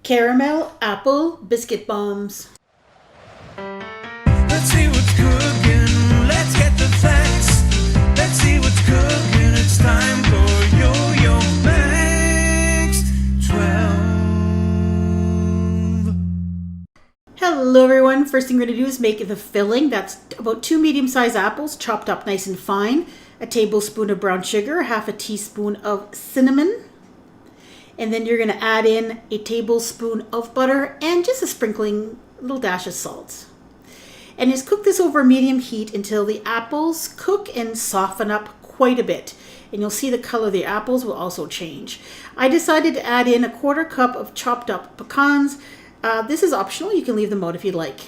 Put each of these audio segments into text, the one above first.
Caramel apple biscuit bombs. Let's see what's cooking. Let's get the facts. Let's see what's cooking. It's time for Yo-Yo Max 12. Hello everyone. First thing we're going to do is make the filling. That's about 2 medium-sized apples chopped up nice and fine, a tablespoon of brown sugar, half a teaspoon of cinnamon, and then you're going to add in a tablespoon of butter and just a sprinkling, little dash of salt. And just cook this over medium heat until the apples cook and soften up quite a bit. And you'll see the color of the apples will also change. I decided to add in a 1/4 cup of chopped up pecans. This is optional. You can leave them out if you'd like.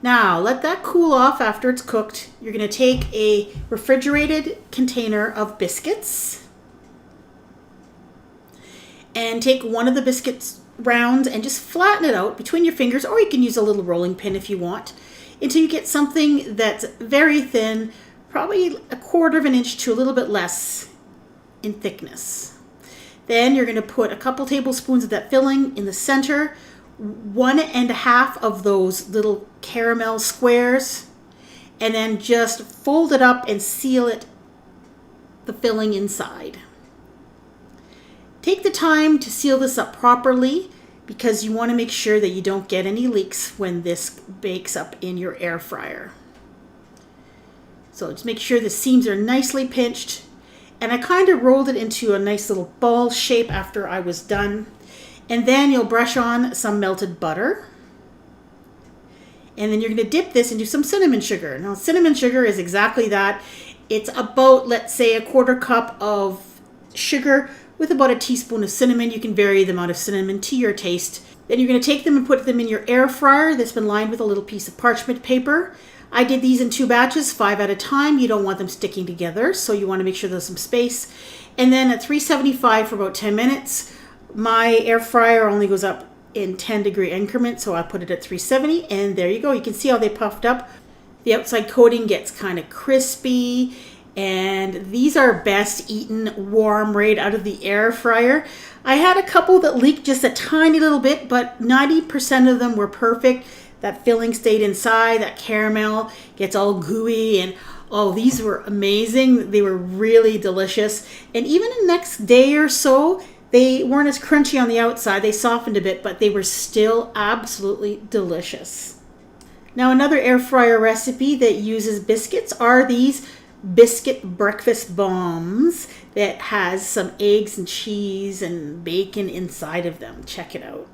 Now, let that cool off after it's cooked. You're going to take a refrigerated container of biscuits and take one of the biscuits rounds and just flatten it out between your fingers, or you can use a little rolling pin if you want, until you get something that's very thin, probably 1/4 of an inch to a little bit less in thickness. Then you're going to put a couple tablespoons of that filling in the center, 1.5 of those little caramel squares, and then just fold it up and seal it, the filling inside. Take the time to seal this up properly because you want to make sure that you don't get any leaks when this bakes up in your air fryer. So just make sure the seams are nicely pinched. And I kind of rolled it into a nice little ball shape after I was done. And then you'll brush on some melted butter. And then you're going to dip this into some cinnamon sugar. Now, cinnamon sugar is exactly that. It's about, let's say, a 1/4 cup of sugar with about a teaspoon of cinnamon. You can vary the amount of cinnamon to your taste. Then you're going to take them and put them in your air fryer that's been lined with a little piece of parchment paper. I did these in 2 batches, 5 at a time. You don't want them sticking together, so you want to make sure there's some space. And then at 375 for about 10 minutes. My air fryer only goes up in 10-degree increments, so I put it at 370, and there you go. You can see how they puffed up. The outside coating gets kind of crispy, and these are best eaten warm right out of the air fryer. I had a couple that leaked just a tiny little bit, but 90% of them were perfect. That filling stayed inside, that caramel gets all gooey, and oh, these were amazing. They were really delicious. And even the next day or so, they weren't as crunchy on the outside. They softened a bit, but they were still absolutely delicious. Now, another air fryer recipe that uses biscuits are these biscuit breakfast bombs that has some eggs and cheese and bacon inside of them. Check it out.